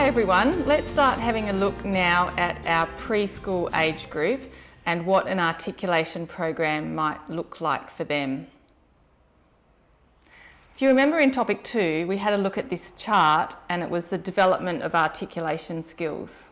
everyone, let's start having a look now at our preschool age group and what an articulation program might look like for them. If you remember in topic 2, we had a look at this chart and it was the development of articulation skills.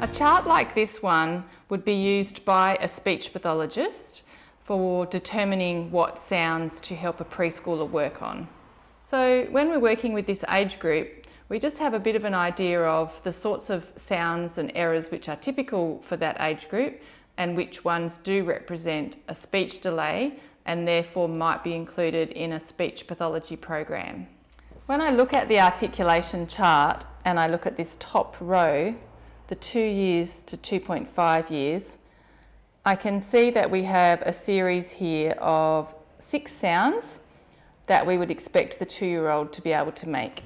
A chart like this one would be used by a speech pathologist for determining what sounds to help a preschooler work on. So when we're working with this age group, we just have a bit of an idea of the sorts of sounds and errors which are typical for that age group and which ones do represent a speech delay and therefore might be included in a speech pathology program. When I look at the articulation chart and I look at this top row, the 2 years to 2.5 years, I can see that we have a series here of 6 sounds that we would expect the 2-year-old to be able to make.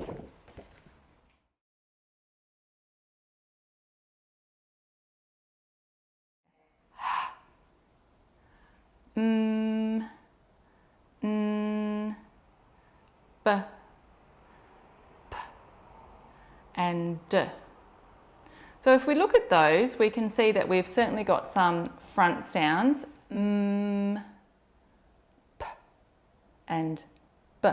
B, p, and d. So if we look at those, we can see that we've certainly got some front sounds, p and b.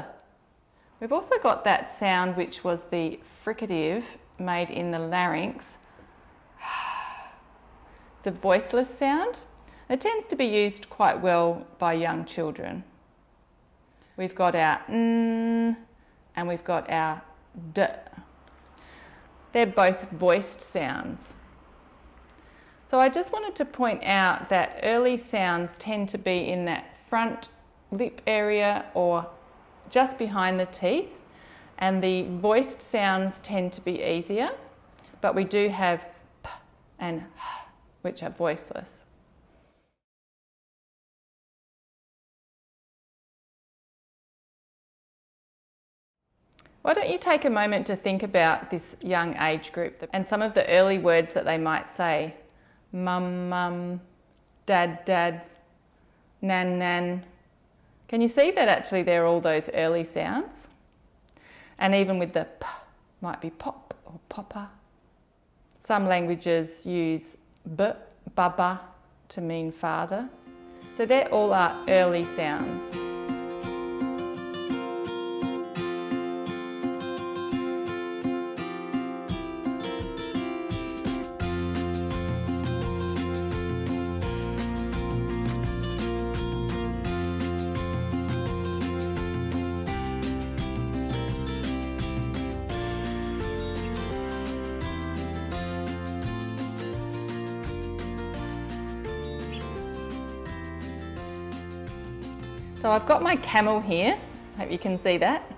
We've also got that sound which was the fricative made in the larynx. It's a voiceless sound. It tends to be used quite well by young children. We've got our and we've got our d. They're both voiced sounds. So I just wanted to point out that early sounds tend to be in that front lip area or just behind the teeth, and the voiced sounds tend to be easier, but we do have p and h, which are voiceless. Why don't you take a moment to think about this young age group and some of the early words that they might say. Mum, mum, dad, dad, nan, nan. Can you see that actually they're all those early sounds? And even with the p, might be pop or popper. Some languages use b, baba to mean father. So they all are early sounds. So I've got my camel here, hope you can see that.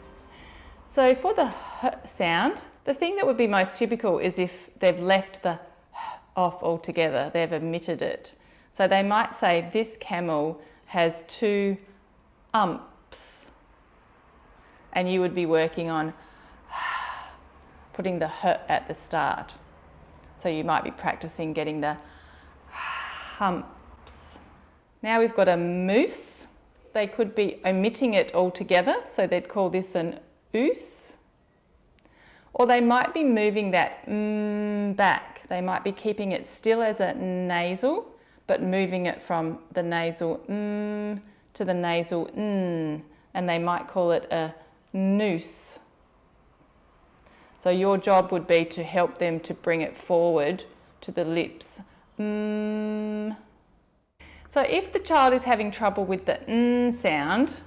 So for the h sound, the thing that would be most typical is if they've left the h off altogether, they've omitted it. So they might say this camel has 2 umps, and you would be working on putting the h at the start. So you might be practicing getting the humps. Now we've got a moose. They could be omitting it altogether, so they'd call this an oos. Or they might be moving that back. They might be keeping it still as a nasal, but moving it from the nasal to the nasal and they might call it a noose. So your job would be to help them to bring it forward to the lips. So if the child is having trouble with the n sound,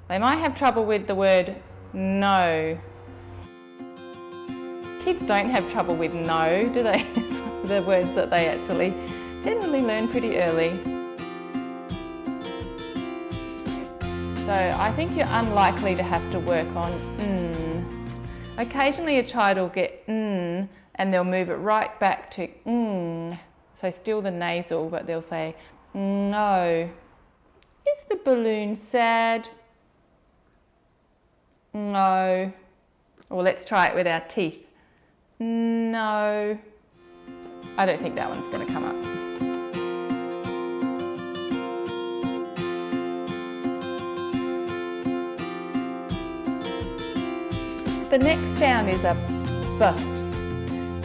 they might have trouble with the word no. Kids don't have trouble with no, do they? It's one of the words that they actually generally learn pretty early. So I think you're unlikely to have to work on n. Occasionally a child will get n and they'll move it right back to ng. So still the nasal, but they'll say, no. Is the balloon sad? No. Or let's try it with our teeth. No. I don't think that one's going to come up. The next sound is a B.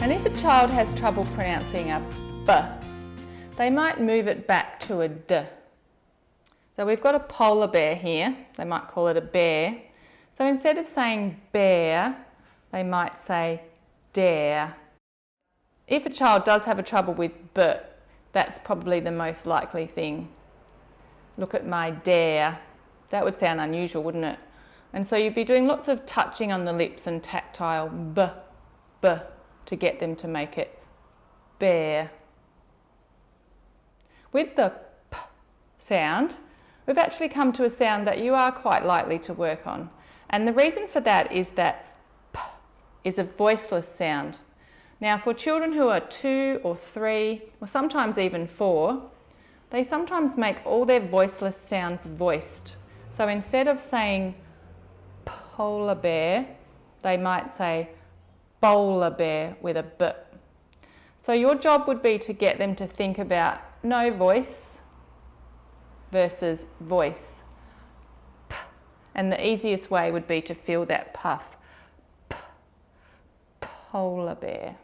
And if a child has trouble pronouncing a B, they might move it back to a D. So we've got a polar bear here. They might call it a bear. So instead of saying bear, they might say dare. If a child does have a trouble with B, that's probably the most likely thing. Look at my dare. That would sound unusual, wouldn't it? And so you'd be doing lots of touching on the lips and tactile B, B to get them to make it bear. With the P sound, we've actually come to a sound that you are quite likely to work on. And the reason for that is that P is a voiceless sound. Now for children who are 2 or 3, or sometimes even 4, they sometimes make all their voiceless sounds voiced. So instead of saying polar bear, they might say bowler bear with a B. So your job would be to get them to think about no voice versus voice. P. And the easiest way would be to feel that puff. P. Polar bear.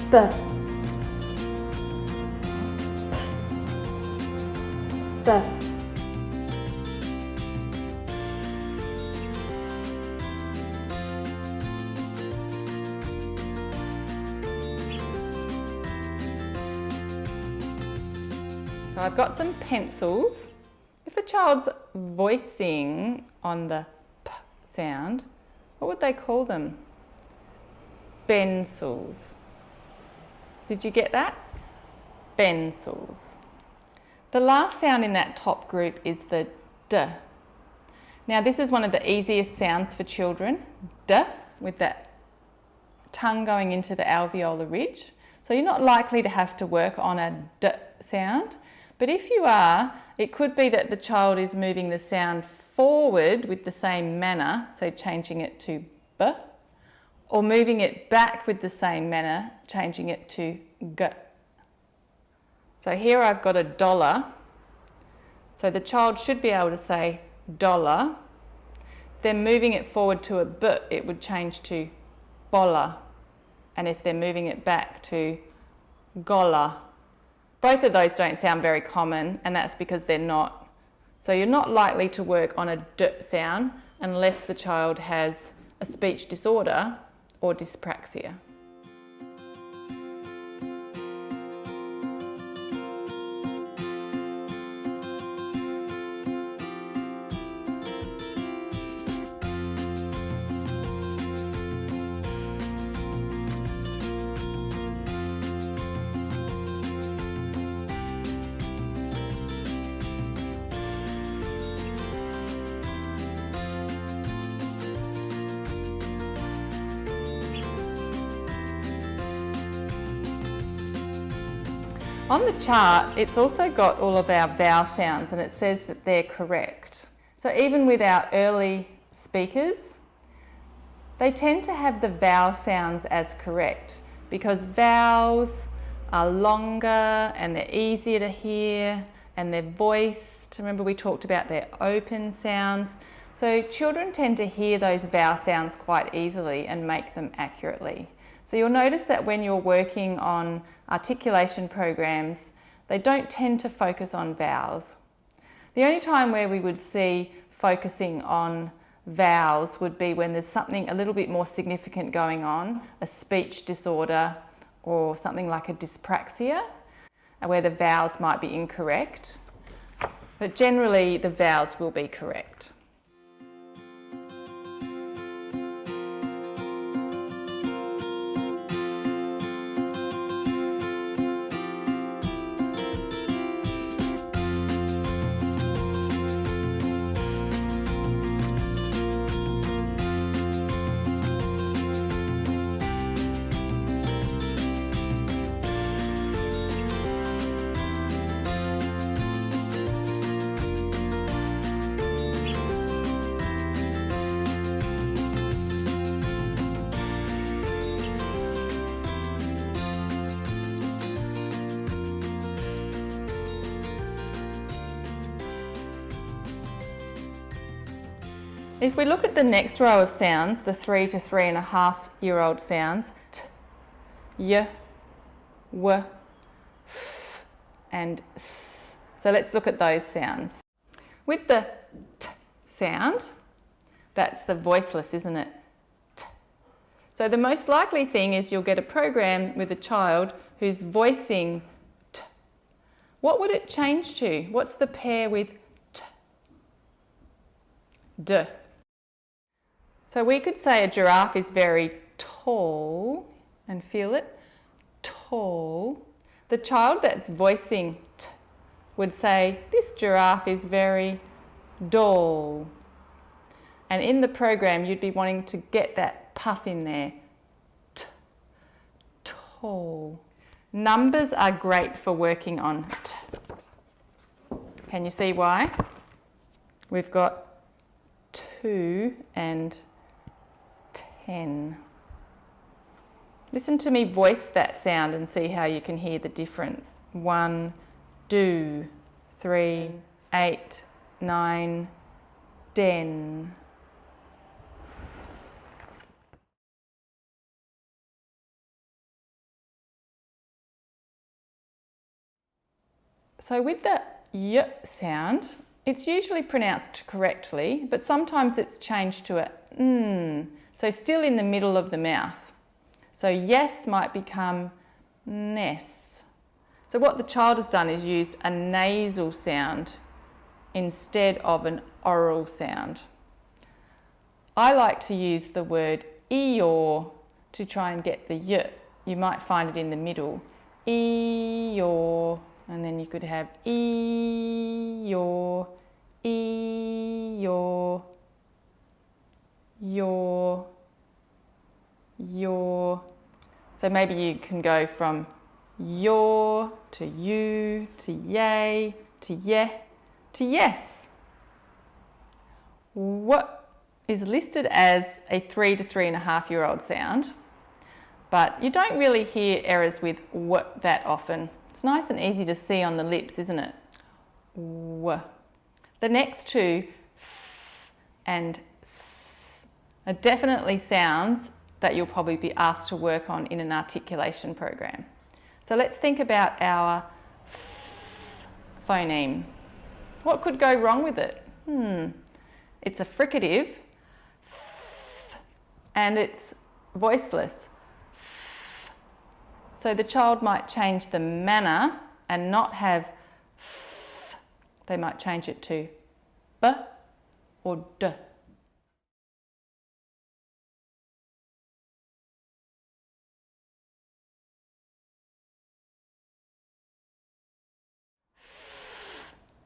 B. B. So I've got some pencils. If a child's voicing on the P sound, what would they call them? Pencils. Did you get that? Pencils. The last sound in that top group is the D. Now this is one of the easiest sounds for children, D, with that tongue going into the alveolar ridge. So you're not likely to have to work on a D sound, but if you are, it could be that the child is moving the sound forward with the same manner, so changing it to B, or moving it back with the same manner, changing it to G. So here I've got a dollar. So the child should be able to say dollar. Then moving it forward to a B, it would change to bolla. And if they're moving it back to golla. Both of those don't sound very common, and that's because they're not. So you're not likely to work on a D sound unless the child has a speech disorder or dyspraxia. On the chart, it's also got all of our vowel sounds and it says that they're correct. So even with our early speakers, they tend to have the vowel sounds as correct because vowels are longer and they're easier to hear and they're voiced. Remember we talked about their open sounds. So children tend to hear those vowel sounds quite easily and make them accurately. So you'll notice that when you're working on articulation programs, they don't tend to focus on vowels. The only time where we would see focusing on vowels would be when there's something a little bit more significant going on, a speech disorder or something like a dyspraxia, where the vowels might be incorrect. But generally the vowels will be correct. If we look at the next row of sounds, the 3 to 3.5-year-old sounds, t, y, w, f, and s. So let's look at those sounds. With the t sound, that's the voiceless, isn't it? T. So the most likely thing is you'll get a program with a child who's voicing t. What would it change to? What's the pair with t? D. So we could say a giraffe is very tall, and feel it, tall. The child that's voicing t would say, this giraffe is very dull. And in the program, you'd be wanting to get that puff in there. T, tall. Numbers are great for working on t. Can you see why? We've got 2 and 10. Listen to me voice that sound and see how you can hear the difference. 1, do, 3, 8, 9, den. So with the y sound, it's usually pronounced correctly, but sometimes it's changed to a n. So still in the middle of the mouth. So yes might become ness. So what the child has done is used a nasal sound instead of an oral sound. I like to use the word eeyore to try and get the y. You might find it in the middle. Eeyore. And then you could have eeyore, eeyore, your, your. So maybe you can go from your to you to yay to yeah to yes. What is listed as a 3 to 3.5-year-old sound, but you don't really hear errors with w that often. It's nice and easy to see on the lips, isn't it? W. The next two, f and s, are definitely sounds that you'll probably be asked to work on in an articulation program. So let's think about our f phoneme. What could go wrong with it? It's a fricative, f, and it's voiceless. So the child might change the manner and not have f. They might change it to b or d.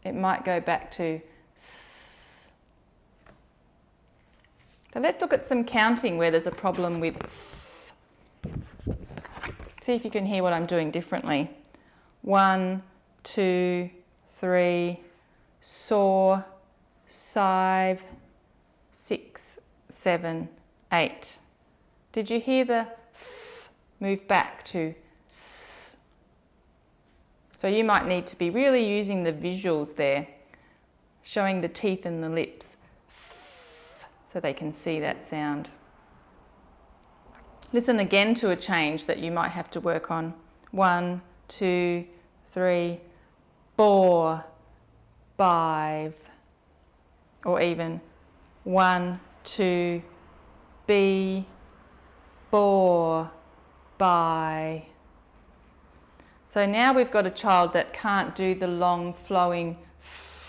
It might go back to s. So let's look at some counting where there's a problem with f. See if you can hear what I'm doing differently. 1, 2, 3, saw, 5, 6, 7, 8. Did you hear the f move back to s? So you might need to be really using the visuals there, showing the teeth and the lips so they can see that sound. Listen again to a change that you might have to work on. 1, 2, 3, bore, 5. Or even 1, 2, be, bore, by. So now we've got a child that can't do the long flowing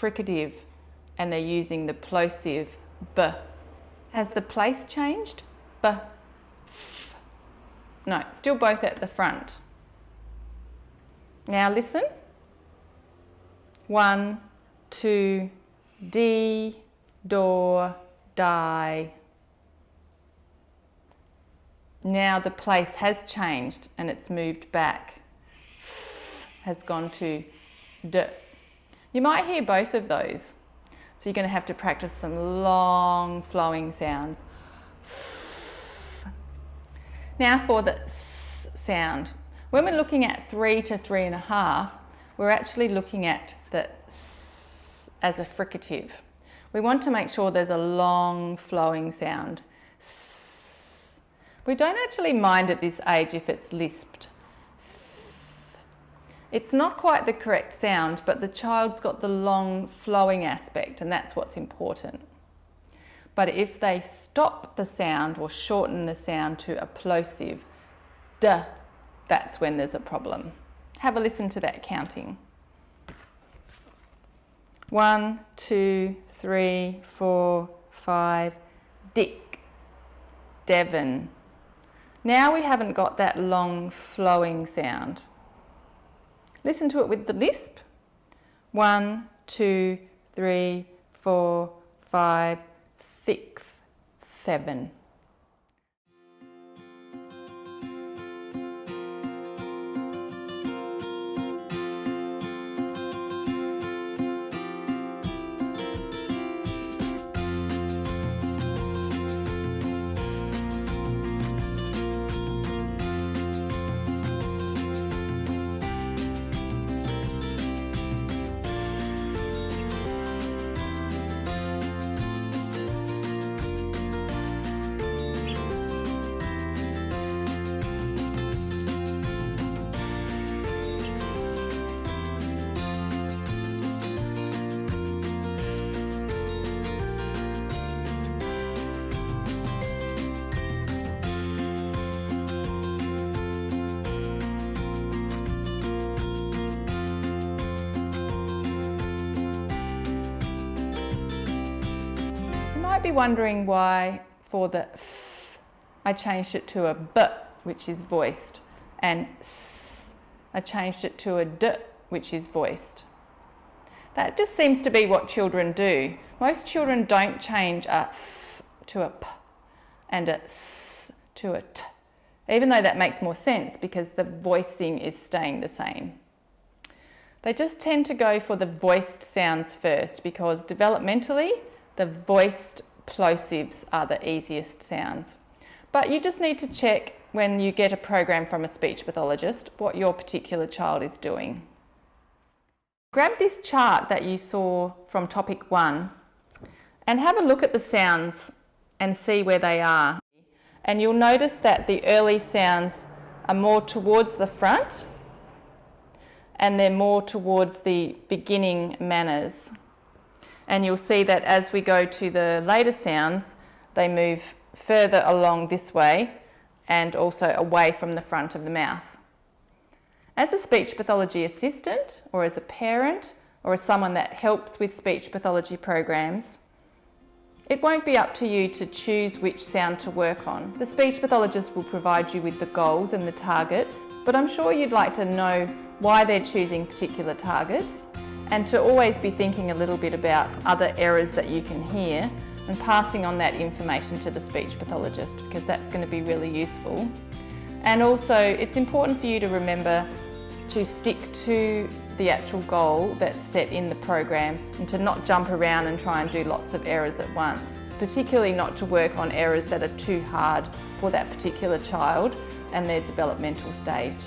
fricative and they're using the plosive b. Has the place changed? B. No, still both at the front. Now listen. 1, 2, d, door, die. Now the place has changed and it's moved back. Has gone to d. You might hear both of those. So you're going to have to practice some long flowing sounds. Now for the s sound. When we're looking at 3 to 3.5, we're actually looking at the s as a fricative. We want to make sure there's a long flowing sound. We don't actually mind at this age if it's lisped. It's not quite the correct sound, but the child's got the long flowing aspect, and that's what's important. But if they stop the sound or shorten the sound to a plosive D, that's when there's a problem. Have a listen to that counting. 1, 2, 3, 4, 5, Dick, Devon. Now we haven't got that long flowing sound. Listen to it with the lisp. 1, 2, 3, 4, 5, 6, 7. Be wondering why for the f I changed it to a b, which is voiced, and s I changed it to a d, which is voiced. That just seems to be what children do. Most children don't change a f to a p and a s to a t, even though that makes more sense because the voicing is staying the same. They just tend to go for the voiced sounds first because developmentally the voiced plosives are the easiest sounds. But you just need to check when you get a program from a speech pathologist what your particular child is doing. Grab this chart that you saw from topic 1 and have a look at the sounds and see where they are. And you'll notice that the early sounds are more towards the front and they're more towards the beginning manners. And you'll see that as we go to the later sounds, they move further along this way and also away from the front of the mouth. As a speech pathology assistant or as a parent or as someone that helps with speech pathology programs, it won't be up to you to choose which sound to work on. The speech pathologist will provide you with the goals and the targets, but I'm sure you'd like to know why they're choosing particular targets, and to always be thinking a little bit about other errors that you can hear and passing on that information to the speech pathologist because that's going to be really useful. And also it's important for you to remember to stick to the actual goal that's set in the program and to not jump around and try and do lots of errors at once, particularly not to work on errors that are too hard for that particular child and their developmental stage.